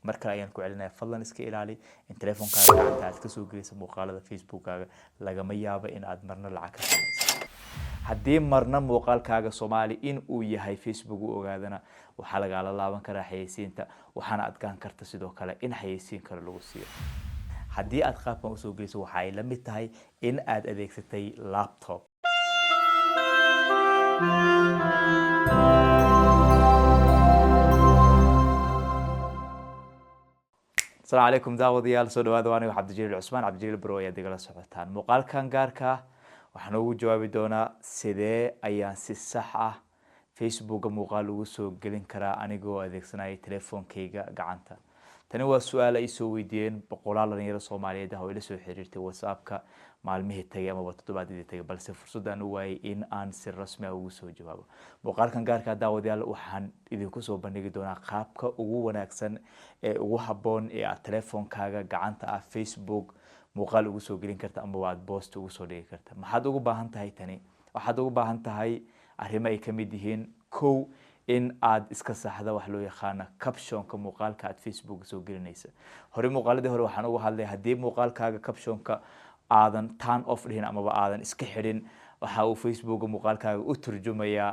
marka ayaan ku celinaya fadlan iska ilaali in telefonkaaga gacanta aad ka soo gelayso muuqaalada Facebook-kaaga lagama yaabo in aad marna lacag ka samayso haddii marna muuqaalkaaga Soomaali in uu yahay Facebook u ogaadana waxa laga laaban karaa xayeysiinta waxaana adkaan karta sidoo kale in xayeysiin kale lagu siiyo haddii aad qaabkan u soo gelayso waxa ay la mid tahay in aad adeegsatay laptop السلام عليكم داوديال سو dhawaada waan Abdijaliil Cusmaan Abdijaliil bro ayaa digala socotaan muuqaalkan gaarka waxaan ugu jawaabi doonaa sidee ayaan si sax ah Facebook muuqaal ugu soo gelin karaa anigoo adeegsanaya telefoonkayga gacanta tani waa su'aal ay soo weydiiyeen boqolaal dhalinyaro Soomaaliyeed ah oo ila soo xiriirtay WhatsApp-ka maalmihii tagay ama toddobaadkii tagay balse fursaddan u waayay in aan si rasmi ah ugu soo jawaabo muuqaalkan gaarka daawadayaal waxaan idinku soo bandhigi doonaa qaabka ugu wanaagsan ee ugu habboon ee aad telefoonkaaga gacanta ah Facebook muuqaal ugu soo gelin karta ama aad post ugu soo dhigi karta maxaad ugu baahan tahay tani waxaad ugu baahan tahay arrimo ay ka mid yihiin kow in aad iska saxda wax loo yaqaan captionka muuqaalka aad Facebook soo gelinaysa hore muuqaaladii hore waxaan ugu hadlay haddii muuqaalkaaga captionka aadan turn off dhihin ama aadan iska xidhin waxa uu Facebook muuqaalkaaga u turjumaya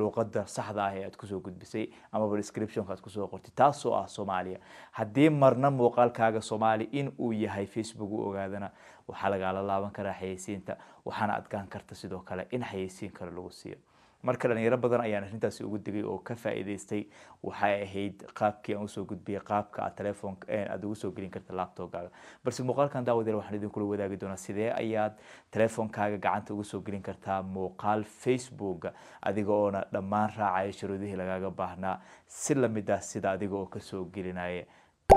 luqadda saxda ah ee aad ku soo gudbisay ama description-ka aad ku soo qortay taasoo ah Soomaaliya haddii marna muuqaalkaaga Soomaali in uu yahay Facebook u ogaadana waxa laga laaban karaa xayeysiinta waxaana adkaan karta sidoo kale in xayeysiin kale lagu siiyo marka dhalinyaro badan ayaan arrintaasi ugu digay oo ka faa'iideystay waxay ahayd qaabkii aan u soo gudbiyay qaabka aad telefoonka aad ugu soo gelin karto laptop-kaaga balse muuqaalkan daawadeel waxaan idin kula wadaagi doonaa sidee ayaad telefoonkaaga gacanta ugu soo gelin kartaa muuqaal Facebook adiga oo dhammaan raacaya shuruudihii lagaaga baahnaa si la mid ah sida adiga oo ka soo gelinaya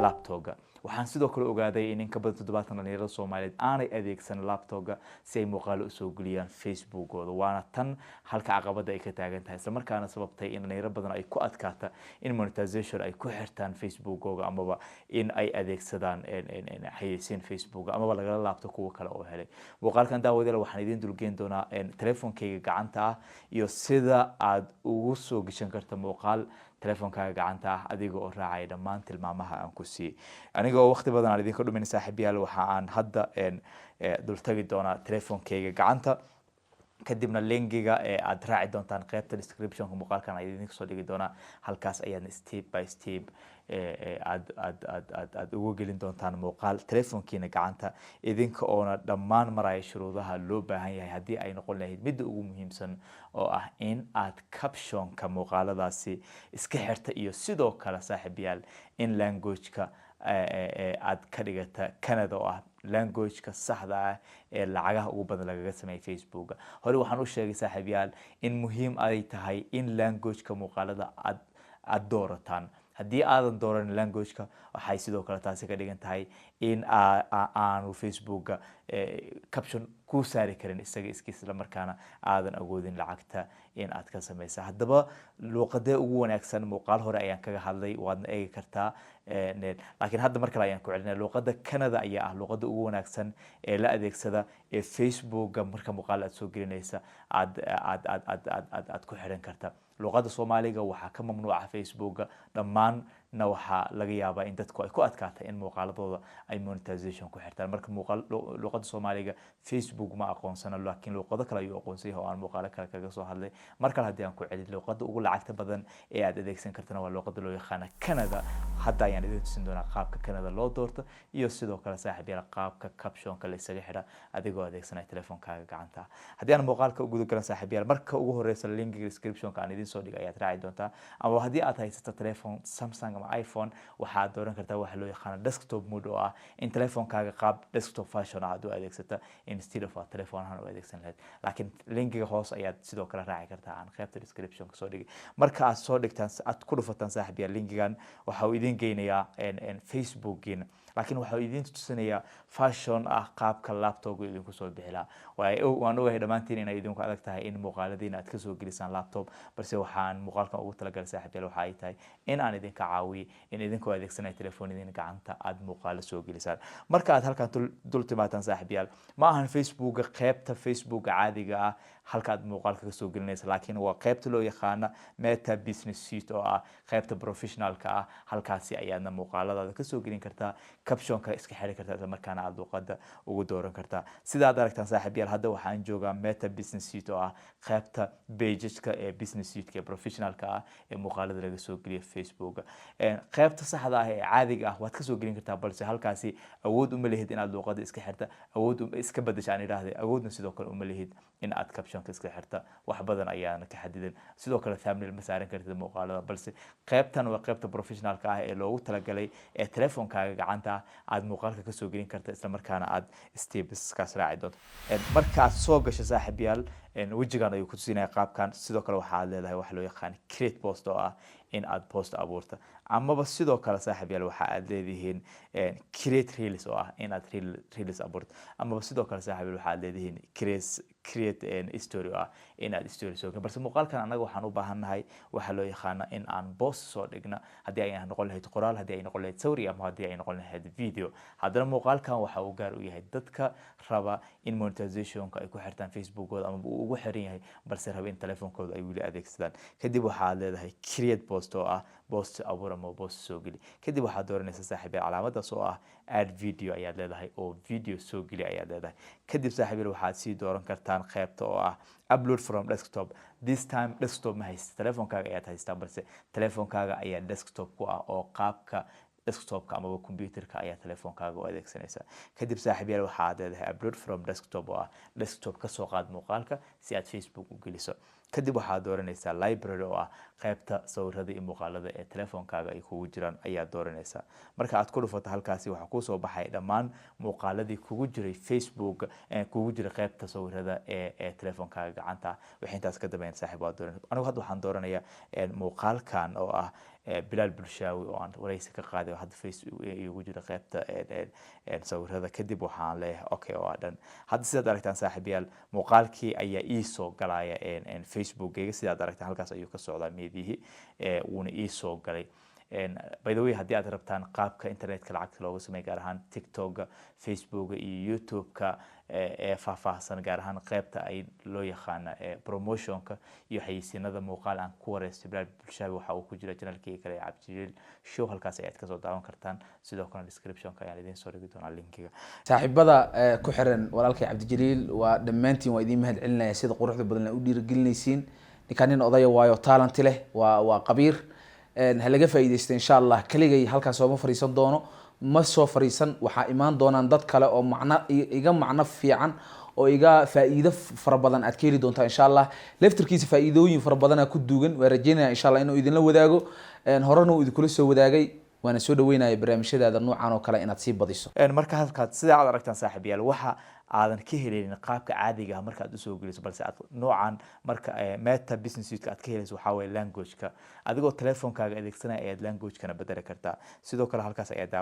laptop-ga waxaan sidoo kale ogaaday in ka badan 70 dhalinyarada Soomaaliyeed aanay adeegsan laptop-ga si ay muuqaal u soo geliyaan Facebook-gooda waana tan halka caqabada ay ka taagan tahay isla markaana sababtay in dhalinyaro badan ay ku adkaata in monetization ay ku xirtaan Facebook-googa amaba in ay adeegsadaan xayeysiin Facebook amaba laga laabto kuwa kale oo helay muuqaalkan daawadeel waxaan idin dulgeyn doonaa telefoonkayga gacanta ah iyo sida aad ugu soo gashan karto muuqaal telefoonkaaga gacanta ah adiga oo raacay dhammaan tilmaamaha aan ku siiyay anigoo waqti badan aan idinka dhumin saaxiibayaal waxa aan hadda dul tagi doonaa telefoonkayga gacanta kadibna linkiga aad raaci doontaan qaybta description-ka muuqaalkan ay idin soo dhigi doonaa halkaas ayaad step by step aad ugu gelin doontaan muuqaal telefoonkiina gacanta idinka oo dhammaan maraya shuruudaha loo baahan yahay haddii ay noqon lahayd mid ugu muhiimsan oo ah in aad caption-ka muuqaaladaasi iska xirta iyo sidoo kale saaxiibayaal in language-ka aad ka dhigata Canada oo ah language-ka saxda ah ee lacagaha ugu badan lagaga sameeyay Facebook hore waxaan u sheegay saaxiibayaal in muhiim ay tahay in language-ka muuqaalada aad doorataan haddii aadan dooran language-ka waxay sidoo kale taasi ka dhigan tahay in aanu Facebook caption ku saari karin isaga iskiisla markaana aadan awoodin lacagta in aad ka samayso haddaba luqadda ugu wanaagsan muuqaal hore ayaan kaga hadlay waadna eegi kartaa laakiin hadda markale ayaan ku celinaa luqadda Canada ayaa ah luqadda ugu wanaagsan ee la adeegsada ee Facebook marka muuqaal aad soo gelinaysa aad ku xiran karta luqadda Soomaaliga waxa ka mamnuuca Facebook dhammaanna waxa laga yaabaa in dadku ay ku adkaato in muuqaaladooda ay monetization ku xirtaan marka luqadda Soomaaliga Facebook ma aqoonsana laakiin luqado kale ayuu aqoonsan yahay oo aan muuqaalo kale kaga soo hadlay marka haddii aan ku celin luqadda ugu lacagta badan ee aad adeegsan kartana waa luqadda loo yaqaan Canada hadda ayaan idin tusin doonaa qaabka Canada loo doorto iyo sidoo kale saaxiibayaal qaabka caption-ka la isaga xira adigoo adeegsanaya telefoonkaaga gacanta haddii aan muuqaalka ugu guda galan saaxiibayaal marka ugu horeysa linkiga description-ka aan idin soo dhigay ayaad raaci doontaa ama haddii aad haysato telefoon Samsung ama iPhone waxaad dooran kartaa waxa loo yaqaan desktop mode oo ah in telefoonkaaga qaab desktop fashion ah aad u adeegsato instead of telefoon ahaan u adeegsan lahayd laakiin linkiga hoos ayaad sidoo kale raaci kartaa aan qaybta description-ka soo dhigay marka aad soo dhigtaan aad ku dhufataan saaxiibayaal linkigan waxa uu idin geynayaa Facebook-giina laakiin waxa uu idin tusinayaa fashion ah qaabka laptop-ga idinku soo bixilaa waan ogahay dhamaantiin inay idinku adag tahay in muuqaaladiina aad ka soo gelisaan laptop balse waxaan muuqaalkan ugu talagalay saaxiibayaal waxa ay tahay in aan idinka caawiyo in idinku adeegsanay telefoonadiina gacanta aad muuqaal soo gelisaan marka aad halkan dul timaataan saaxiibayaal ma ahan Facebook qaybta Facebook caadiga ah halka aad muuqaalka ka soo gelinaysa laakiin waa qaybta loo yaqaan meta business suite oo ah qaybta professionalka ah halkaasi ayaadna muuqaaladaada ka soo gelin kartaa captionka iska xiri kartaa isla markaana aad luqadda ugu dooran kartaa sida aad aragtaan saaxiibayaal hadda waxaan joogaa meta business suite oo ah qaybta pageska ee business suite ee professionalka ah ee muuqaalada laga soo geliyo Facebook qaybta saxda ah ee caadiga ah waad ka soo gelin kartaa balse halkaasi awood uma lehid inaad luqadda iska xirta awood iska badashaan idhaahday awoodna sidoo kale uma lehid in aad captionka iska xirta wax badan ayaana ka xadidan sidoo kale thumbnail ma saaran kartid muuqaalada balse qaybtan waa qaybta professionalka ah ee loogu talagalay ee telefoonkaaga gacanta aad muuqaalka ka soo gelin karta isla markaana aad steps-kaas raaci doonto marka aad soo gasho saaxiibayaal wejigan ayuu ku tusinaya qaabkan sidoo kale waxaad leedahay wax loo yaqaan create post oo ah in aad post abuurta amaba sidoo kale saaxiibayaal waxa aad leedihiin create reels oo ah in aad reels abuurto amaba sidoo kale saaxiibayaal waxa aad leedihiin create story oo ah in aad story soo balse muuqaalkan anaga waxaan u baahanahay waxa loo yaqaan in aan post soo dhigna hadii ay noqon lahayd qoraal hadii ay noqon lahayd sawir ama hadii ay noqon lahayd video haddana muuqaalkan waxa uu gaar u yahay dadka raba in monetization-ka ay ku xirtaan Facebook-ooda ama uu ugu xiran yahay balse raba in telefoonkooda ay wili adeegsadaan kadib waxaad leedahay create post oo ah post abuur ama post soo geli kadib waxaad dooranaysaa saaxiibayaal calaamadaas oo ah add video ayaad leedahay oo video soo geli ayaad leedahay kadib saaxiibayaal waxaad sii dooran kartaan qaybta oo ah upload from desktop this time desktop ma haysta telefoonkaaga ayaad haystaa balse telefoonkaaga ayaa desktop ku ah oo qaabka desktopka ama computerka ayaa telefoonkaaga u adeegsanaysaa kadib saaxiibayaal waxaad leedahay upload from desktop oo ah desktop ka soo qaad muuqaalka si aad Facebook u geliso kadib waxaad dooranaysaa library oo ah qaybta sawirada iyo muuqaalada ee telefoonkaaga ay kugu jiraan ayaad dooranaysaa marka aad ku dhufato halkaasi waxaa kuu soo baxay dhammaan muuqaaladii kugu jiray Facebook kugu jiray qaybta sawirada ee telefoonkaaga gacanta wixii intaas ka dambeyn saaxiib waad dooranaysaa anigu hadda waxaan dooranayaa muuqaalkan oo ah bilaal bulshaawi oo aan wareysi ka qaaday hadda Facebook igu jira qaybta sawirada kadib waxaan leeyahay okay oo dhan hadda sidaad aragtaan saaxiibayaal muuqaalkii ayaa ii soo galaya Facebook-gayga sidaad aragtaan halkaas ayuu ka socdaa meedihii wuuna ii soo galay by the way haddii aad rabtaan qaabka internetka lacagta looga sameeyo gaar ahaan TikTok-ga Facebook-ga iyo YouTube-ka ee faahfaahsan gaar ahaan qaybta ay loo yaqaan promotion-ka iyo xayeysiinada muuqaal aan ku wareystay bilaal bulshaawi waxa uu ku jira channelkii kale Abdijaliil show halkaas ayaad ka soo daawan kartaan sidoo kale description-ka ayaan idin soo dhigi doonaa linkiga saaxiibada ku xiran walaalkay Abdijaliil waa dhammaantiin waa idin mahad celinaya sida quruxda badan u dhiirigelinaysiin ninkan nin odaya waayo talent leh waa qabiir halaga faa'iideysto insha Allah kaligay halkaas soo fariisan doono ma soo fariisan waxa imaan doonaan dad kale oo iga macno fiican oo iga faa'iido fara badan aad ka heli doontaa insha Allah laftirkiisa faa'iidooyin fara badan ku duugan waa rajeynaya insha Allah inuu idin la wadaago horena uu idin kula soo wadaagay waana soo dhaweynaya barnaamijyada noocan oo kale inaad sii badiso marka halkaad sida aad aragtaan saaxiibayaal waxa aadan ka helin qaabka caadiga ah marka aad u soo geliso balse aad noocan marka meta business suite aad ka helayso waxa way language-ka adigoo telefoonkaaga adeegsanaya ayaad language-kana bedeli kartaa sidoo kale halkaas ayaad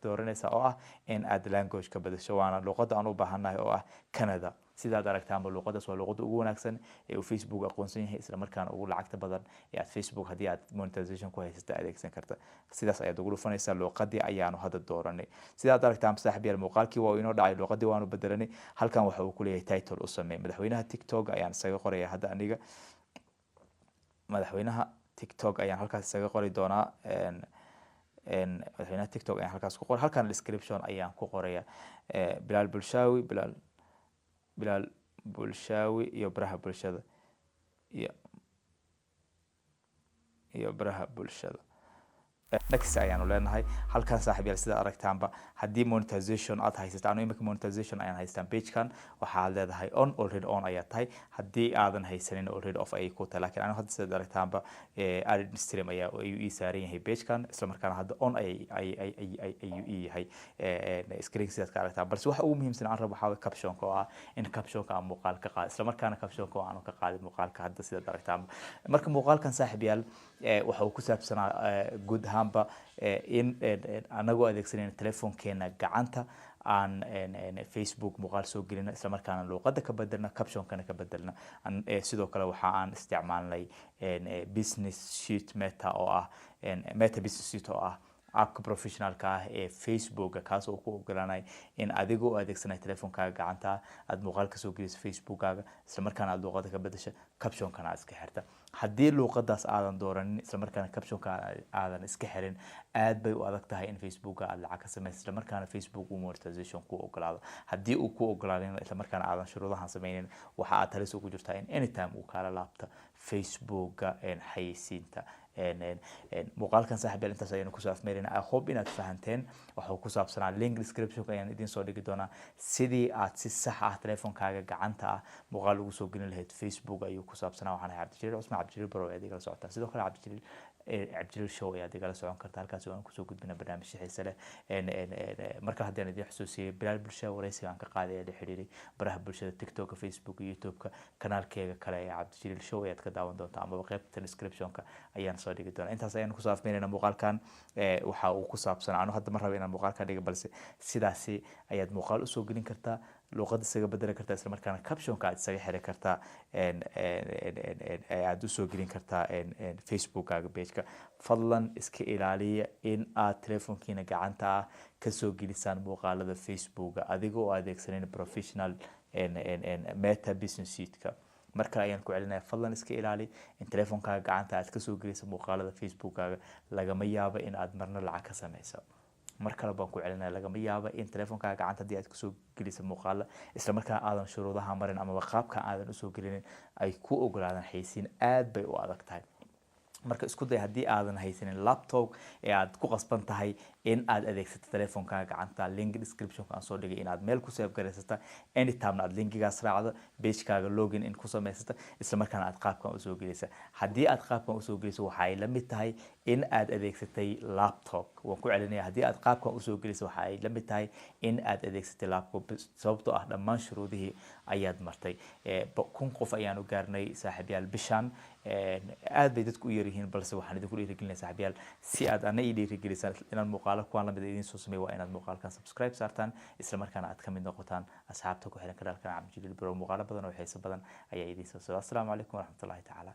dooranaysaa oo ah in aad language-ka bedesho waana luqadda aan u baahanahay oo ah Canada sidaad aragtaan luqadaas waa luqadda ugu wanaagsan ee uu Facebook aqoonsan yahay isla markaana ugu lacagta badan ee aad Facebook hadii aad monetization ku haysato adeegsan karta sidaas ayaad ugu dhufanaysaa luqadii ayaanu hadda dooranay sidaad aragtaan saaxiibayaal muuqaalkii waa inoo dhacay luqadii waanu bedelanay halkan waxa uu ku leeyahay title u sameey madaxweynaha TikTok ayaan isaga qoraya hadda aniga madaxweynaha TikTok ayaan halkaas isaga qori doonaa madaxweynaha TikTok ayaan halkaas ku qor halkan description ayaan ku qoraya bilaal bulshaawi iyo baraha bulshada iyo baraha bulshada next ayaanu leenahay halkan saaxiibayaal sida aragtaanba hadii monetization aad haysato anu imika monetization ayaan haystaan page-kan waxaad leedahay on already on ayaa tahay hadii aadan haysanin already off ay ku tahay laakiin anu hadda sida aragtaanba added stream ayaa ii saaran yahay page-kan isla markaana hadda on ayuu yahay screen sidaad ka aragtaan balse waxa ugu muhiimsan aan rabo waxa caption-ka oo ah in caption-ka aan muuqaal ka qaado isla markaana caption-ka oo aan ka qaadin muuqaalka hadda sida aragtaanba marka muuqaalkan saaxiibayaal waxa uu ku saabsanaa guud ahaanba in anagoo adeegsanayna telefoonkeena gacanta aan Facebook muuqaal soo gelina isla markaana luqadda ka bedelna caption-kana ka bedelna sidoo kale waxa aan isticmaalnay business sheet meta oo ah meta business sheet oo ah appka professionalka ah ee Facebook kaas oo ku ogolaanay in adiga oo adeegsanay telefonkaaga gacanta aad muuqaal ka soo geliso Facebookaaga isla markaana aad luqada ka bedesho caption-kana aad iska xirta haddii luqadaas aadan dooranin isla markaana caption-ka aadan iska xirin aad bay u adag tahay in Facebook aad lacag ka samayso isla markaana Facebook uu monetization ku ogolaado haddii uu ku ogolaadin isla markaana aadan shuruudahan samaynin waxa aad halis ugu jirtaa in anytime uu kala laabto Facebook xayeysiinta muuqaalkan saaxiib intaas ayaan ku soo afmeerina I hope inaad fahanteen waxa ku saabsanaa link description ayaan idin soo dhigi doonaa sidii aad si sax ah telefonkaaga gacanta ah muuqaal ugu soo gelin lahayd Facebook ayuu ku saabsanaa waxaan ahay Abdijaliil Cusmaan Abdijaliil Baro ee digala socota sidoo kale Abdijaliil show ayaa digala socon karta halkaas oo aan kusoo gudbina barnaamij xiiso leh marka haddii aan idin xusuusiyo bilaal bulshada wareysi aan ka qaaday ee la xiriiray baraha bulshada TikTok Facebook YouTube kanaalkeega kale ee Abdijaliil show ayaad ka daawan doontaa ama qaybta description-ka ayaan soo dhigi doonaa intaas ayaan ku soo afmeerina muuqaalkan waxa uu ku saabsan aanu hadda ma rabo inaan muuqaalka dhigo balse sidaasi ayaad muuqaal u soo gelin kartaa luqada isaga bedeli kartaa isla markaana caption-ka aad isaga xiri kartaa aad u soo gelin kartaa Facebook-kaaga page-ka fadlan iska ilaaliya in aad telefonkiina gacanta ah ka soo gelisaan muuqaalada Facebook-ga adiga oo adeegsanayna professional meta business suite-ka marka ayaan ku celinaya fadlan iska ilaali in telefonkaaga gacanta aad ka soo geliso muuqaalada Facebook-kaaga lagama yaabo in aad marna lacag ka samayso mar kale baan ku celinaya lagama yaabo in telefonkaaga gacanta haddii aad ka soo geliso muuqaala isla markaa aadan shuruudaha marin ama qaabka aadan u soo gelinin ay ku ogolaadaan xayeysiin aad bay u adag tahay marka isku day haddii aadan haysanin laptop ee aad ku qasban tahay in aad adeegsato telefonkaaga gacanta link description-ka aan soo dhigay in aad meel ku save garaysata anytime aad linkigaas raacdo page-kaaga login in ku samaysata isla markaana aad qaabkan u soo gelisa haddii aad qaabkan u soo geliso waxa ay la mid tahay in aad adeegsatay laptop waan ku celinaya haddii aad qaabkan u soo geliso waxa ay la mid tahay in aad adeegsatay laptop sababtoo ah dhammaan shuruudihii ayaad martay 1000 qof ayaan u gaarnay saaxiibayaal bishan aad bay dadku u yaryihiin balse waxaan idinku dhiirigelinayaa saaxiibayaal si aad ana ii dhiirigelisaan inaan muuqaalo kuwan lamid idin soo sameeyo waa inaad muuqaalkan subscribe saartaan isla markaana aad ka mid noqotaan asxaabta ku xiran kanaalkan Abdijaliil Baro muuqaalo badan oo xiiso badan ayaa idin soo socda assalaamu calaykum waraxmatullaahi tacaala